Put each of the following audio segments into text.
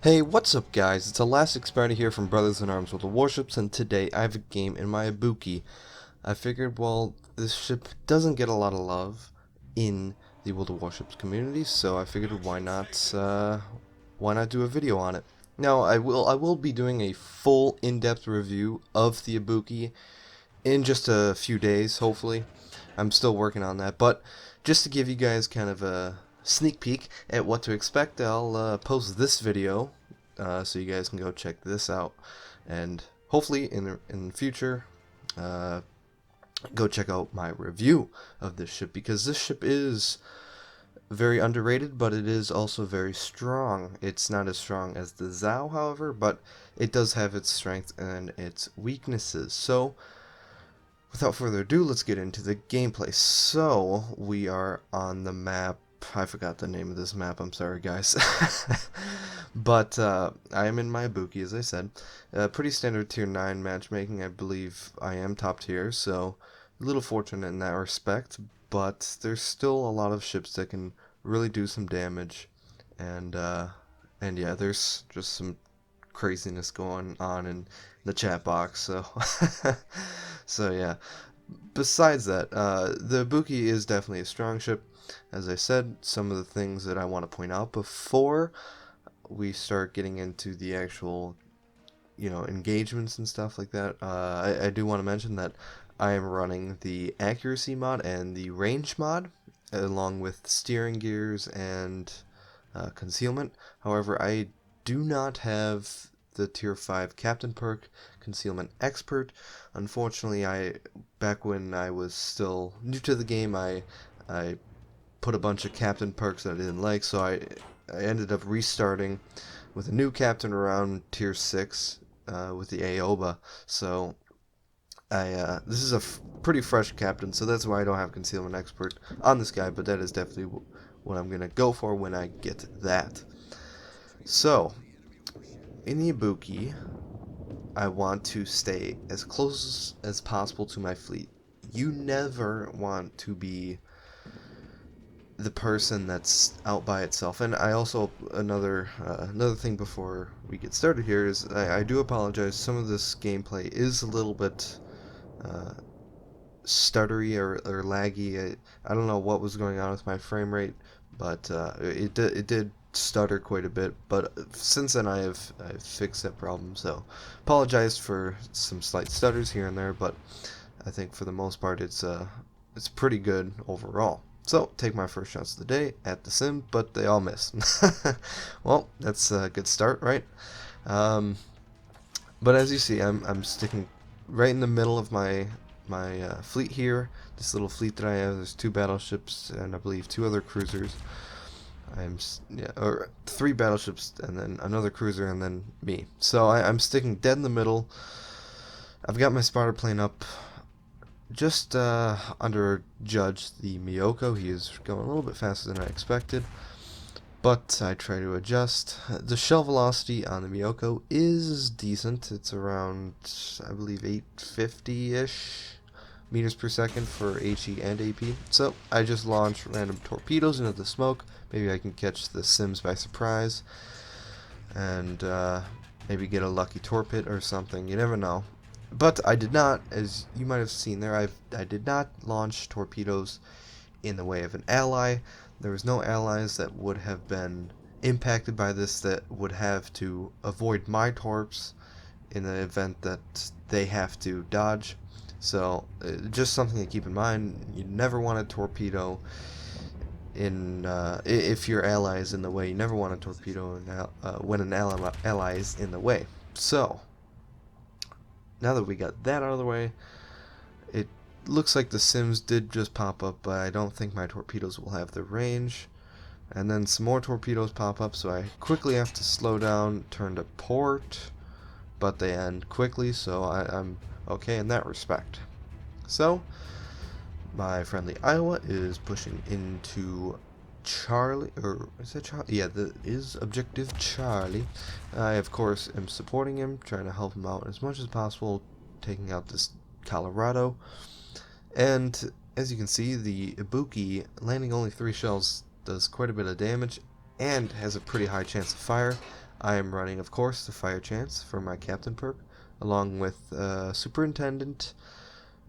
Hey, what's up guys? It's ElasticSpyder here from Brothers in Arms with the Warships, and today I have a game in my Ibuki. I figured, well, this ship doesn't get a lot of love in the World of Warships community, so I figured why not do a video on it. Now, I will be doing a full in-depth review of the Ibuki in just a few days, hopefully. I'm still working on that, but just to give you guys kind of a sneak peek at what to expect, I'll post this video so you guys can go check this out, and hopefully in the future go check out my review of this ship, because this ship is very underrated, but it is also very strong. It's not as strong as the Zhao, however, but it does have its strengths and its weaknesses. So without further ado, let's get into the gameplay. So, we are on the map. I forgot the name of this map, I'm sorry guys. But I am in my Ibuki, as I said. Pretty standard tier 9 matchmaking. I believe I am top tier, so a little fortunate in that respect. But there's still a lot of ships that can really do some damage. And yeah, there's just some craziness going on in the chat box, so so yeah. Besides that, the Ibuki is definitely a strong ship. As I said, some of the things that I want to point out before we start getting into the actual, engagements and stuff like that, I do want to mention that I am running the accuracy mod and the range mod, along with steering gears and concealment. However, I do not have the tier 5 captain perk, concealment expert. Unfortunately, back when I was still new to the game, I put a bunch of captain perks that I didn't like, so I ended up restarting with a new captain around tier 6 with the Aoba. So this is a pretty fresh captain, so that's why I don't have concealment expert on this guy, but that is definitely what I'm gonna go for when I get that. So in the Ibuki, I want to stay as close as possible to my fleet. You never want to be the person that's out by itself. And I also, another thing before we get started here is I do apologize. Some of this gameplay is a little bit stuttery or laggy. I don't know what was going on with my frame rate, but it did stutter quite a bit, but since then I've fixed that problem, so apologize for some slight stutters here and there, but I think for the most part it's pretty good overall. So take my first shots of the day at the sim, but they all miss. Well, that's a good start, right? But as you see, I'm sticking right in the middle of my fleet here. This little fleet that I have, there's 2 battleships and I believe 2 other cruisers. Or 3 battleships and then another cruiser and then me. So I'm sticking dead in the middle. I've got my spotter plane up just under Judge the Miyoko. He is going a little bit faster than I expected, but I try to adjust. The shell velocity on the Miyoko is decent. It's around, I believe, 850-ish meters per second for HE and AP. So I just launch random torpedoes into the smoke. Maybe I can catch the Sims by surprise and maybe get a lucky torpid or something. You never know. But I did not, as you might have seen there, I did not launch torpedoes in the way of an ally. There was no allies that would have been impacted by this that would have to avoid my torps in the event that they have to dodge. So just something to keep in mind. You never want a torpedo if your ally is in the way. You never want a torpedo when an ally is in the way. So now that we got that out of the way, it looks like the Sims did just pop up, but I don't think my torpedoes will have the range. And then some more torpedoes pop up, so I quickly have to slow down, turn to port, but they end quickly, so I'm okay in that respect. So my friendly Iowa is pushing into Charlie, or is that Charlie? Yeah, that is objective Charlie. I, of course, am supporting him, trying to help him out as much as possible, taking out this Colorado. And as you can see, the Ibuki, landing only 3 shells, does quite a bit of damage and has a pretty high chance of fire. I am running, of course, the fire chance for my captain perk, along with superintendent,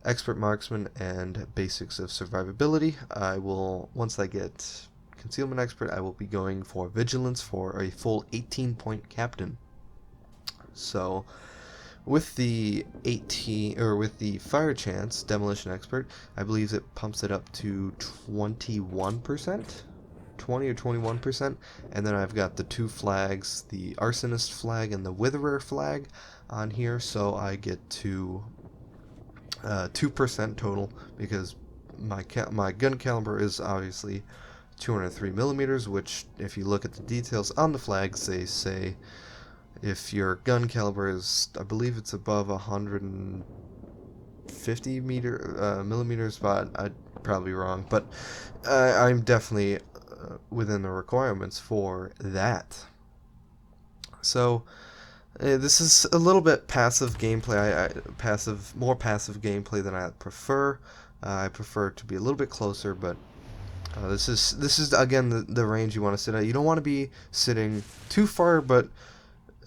expert marksman, and basics of survivability. I will, once I get concealment expert, I will be going for vigilance for a full 18-point captain. So with the 18 or with the fire chance demolition expert, I believe it pumps it up to 21%, 20 or 21%, and then I've got the two flags, the arsonist flag and the witherer flag on here, so I get to 2% total, because my gun caliber is obviously 203 millimeters, which if you look at the details on the flags, they say if your gun caliber is, I believe it's above 150 millimeters, but I'm probably wrong, but I'm definitely within the requirements for that. So this is a little bit passive gameplay. More passive gameplay than I prefer. I prefer to be a little bit closer, but this is again the range you want to sit at. You don't want to be sitting too far, but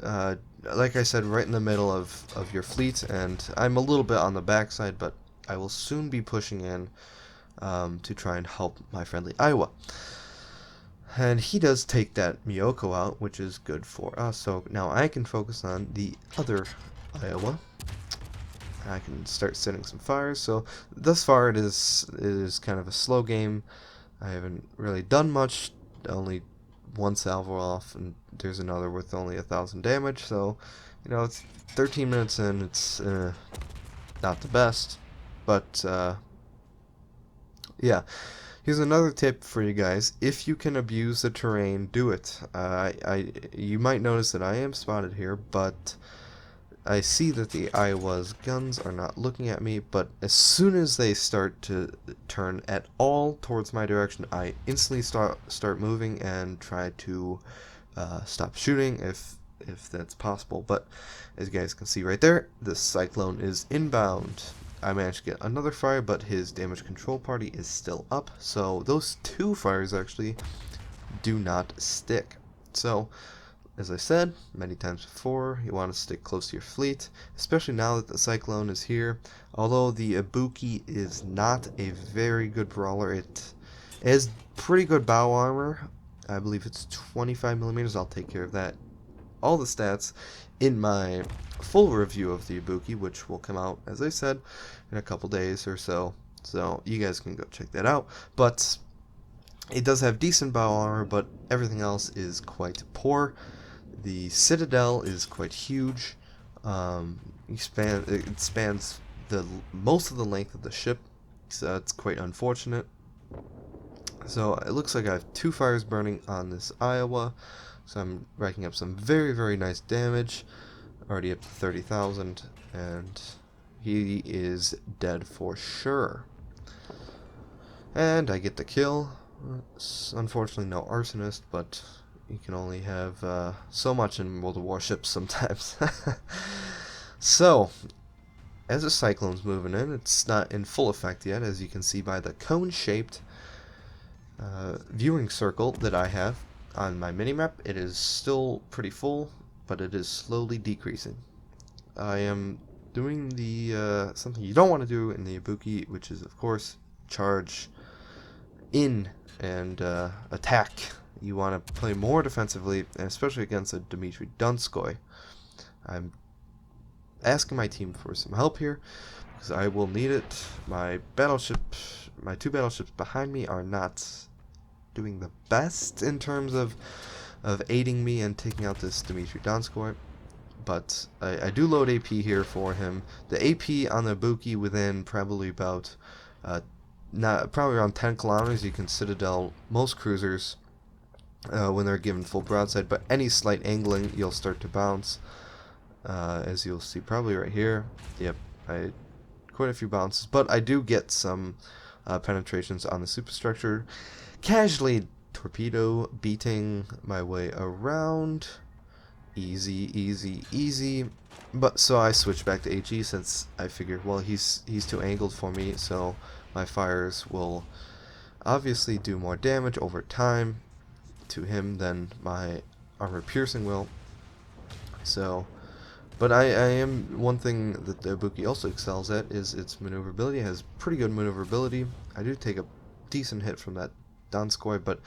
like I said, right in the middle of your fleet. And I'm a little bit on the backside, but I will soon be pushing in to try and help my friendly Iowa. And he does take that Miyoko out, which is good for us. So now I can focus on the other Iowa. I can start setting some fires. So thus far it is kind of a slow game. I haven't really done much. Only one salvo off, and there's another with only 1,000 damage. So it's 13 minutes in. It's not the best, but yeah. Here's another tip for you guys: if you can abuse the terrain, do it. You might notice that I am spotted here, but I see that the Iowa's guns are not looking at me. But as soon as they start to turn at all towards my direction, I instantly start moving and try to stop shooting if that's possible. But as you guys can see right there, the cyclone is inbound. I managed to get another fire, but his damage control party is still up, so those two fires actually do not stick. So, as I said many times before, you want to stick close to your fleet, especially now that the cyclone is here. Although the Ibuki is not a very good brawler, it has pretty good bow armor. I believe it's 25 millimeters. I'll take care of that. All the stats in my full review of the Ibuki, which will come out, as I said, in a couple days or so. So you guys can go check that out. But it does have decent bow armor, but everything else is quite poor. The citadel is quite huge. It spans the most of the length of the ship, so it's quite unfortunate. So it looks like I have two fires burning on this Iowa. So I'm racking up some very, very nice damage. Already up to 30,000, and he is dead for sure. And I get the kill. Unfortunately, no arsonist, but you can only have so much in World of Warships sometimes. So, as the cyclone's moving in, it's not in full effect yet, as you can see by the cone-shaped viewing circle that I have on my minimap. It is still pretty full, but it is slowly decreasing. I am doing the something you don't want to do in the Ibuki, which is, of course, charge in and attack. You want to play more defensively, and especially against a Dmitry Donskoy. I'm asking my team for some help here, because I will need it. My two battleships behind me are not doing the best in terms of aiding me and taking out this Dmitry Donskoy. But I do load AP here for him. The AP on the Ibuki within probably about probably around 10 kilometers. You can citadel most cruisers when they're given full broadside, but any slight angling you'll start to bounce, as you'll see probably right here. Yep, quite a few bounces, but I do get some penetrations on the superstructure, casually torpedo beating my way around. Easy, easy, easy. But so I switched back to HE, since I figured, well, he's too angled for me, so my fires will obviously do more damage over time to him than my armor piercing will. So, but I am, one thing that the Ibuki also excels at is its maneuverability. It has pretty good maneuverability. I do take a decent hit from that Donskoy, but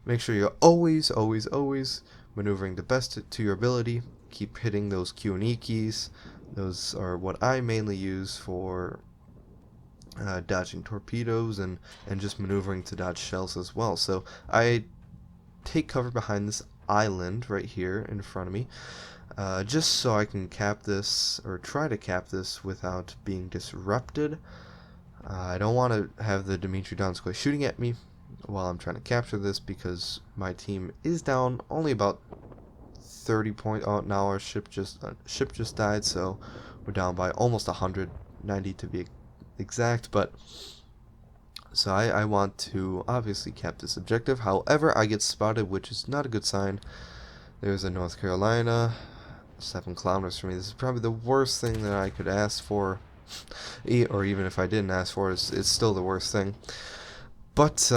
make sure you're always, always, always maneuvering the best to your ability. Keep hitting those Q and E keys. Those are what I mainly use for dodging torpedoes and just maneuvering to dodge shells as well. So I take cover behind this island right here in front of me, just so I can cap this, or try to cap this without being disrupted. I don't want to have the Dmitry Donskoy shooting at me while I'm trying to capture this, because my team is down only about 30 points. Oh, now our ship just died, so we're down by almost 190 to be exact. But so I want to obviously cap this objective. However, I get spotted, which is not a good sign. There's a North Carolina, 7 kilometers from me. This is probably the worst thing that I could ask for, or even if I didn't ask for it, it's still the worst thing. But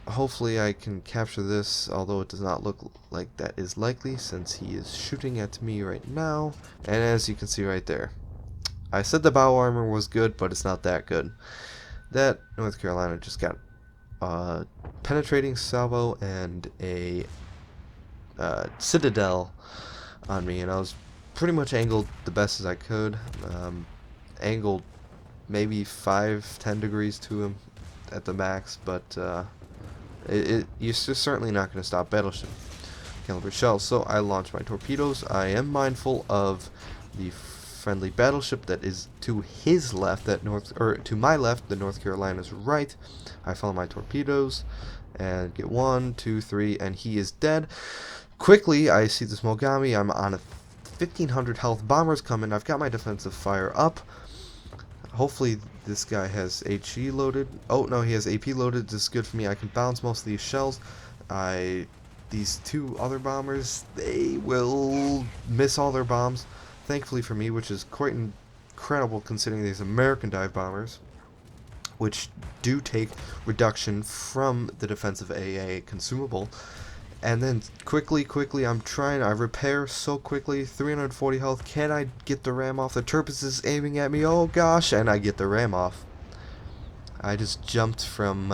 hopefully I can capture this, although it does not look like that is likely, since he is shooting at me right now. And as you can see right there, I said the bow armor was good, but it's not that good. That North Carolina just got penetrating salvo and a citadel on me, and I was pretty much angled the best as I could. Angled maybe 5-10 degrees to him at the max, but you're just certainly not going to stop battleship caliber shells. So I launch my torpedoes. I am mindful of the friendly battleship that is to his left, to my left, the North Carolina's right. I follow my torpedoes and get 1, 2, 3, and he is dead. Quickly, I see this Mogami. I'm on a 1500 health. Bombers coming. I've got my defensive fire up. Hopefully this guy has HE loaded. Oh no, he has AP loaded. This is good for me. I can bounce most of these shells. These 2 other bombers, they will miss all their bombs. Thankfully for me, which is quite incredible considering these American dive bombers, which do take reduction from the defensive AA consumable. And then quickly, I repair so quickly. 340 health. Can I get the ram off? The Turpus is aiming at me. Oh gosh, and I get the ram off. I just jumped from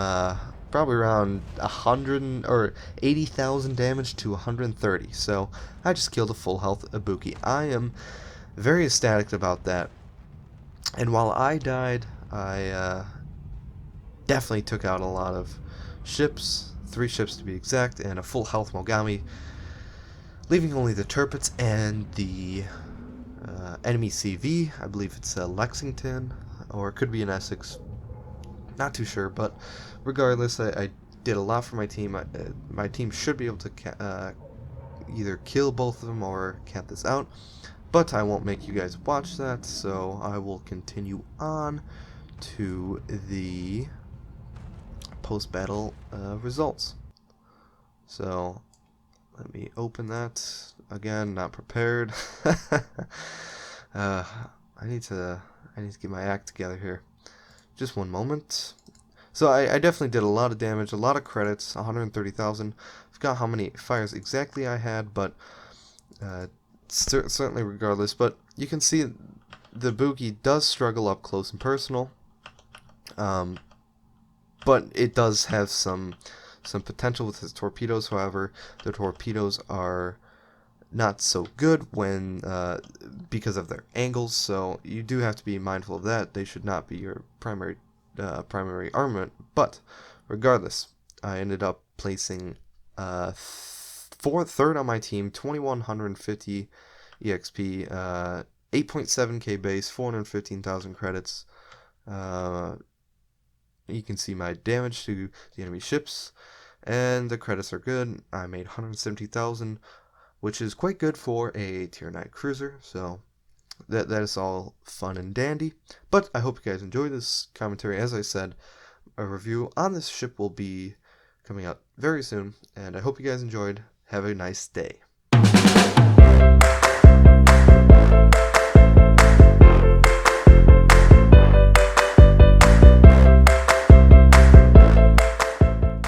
probably around 100 or 80,000 damage to 130. So I just killed a full health Ibuki. I am very ecstatic about that. And while I died, I definitely took out a lot of ships. 3 ships to be exact, and a full health Mogami, leaving only the Turpets and the enemy CV. I believe it's Lexington, or it could be an Essex. Not too sure, but regardless, I did a lot for my team. My team should be able to either kill both of them or cap this out, but I won't make you guys watch that, so I will continue on to the post-battle results. So let me open that again. Not prepared. I need to get my act together here. Just one moment. So I definitely did a lot of damage, a lot of credits, 130,000. I forgot how many fires exactly I had, but certainly regardless. But you can see the Ibuki does struggle up close and personal. But it does have some potential with his torpedoes. However, the torpedoes are not so good when because of their angles. So you do have to be mindful of that. They should not be your primary armament. But regardless, I ended up placing third on my team, 2150 EXP, 8.7k base, 415,000 credits. You can see my damage to the enemy ships, and the credits are good. I made 170,000, which is quite good for a tier 9 cruiser, so that is all fun and dandy. But I hope you guys enjoyed this commentary. As I said, a review on this ship will be coming out very soon, and I hope you guys enjoyed. Have a nice day.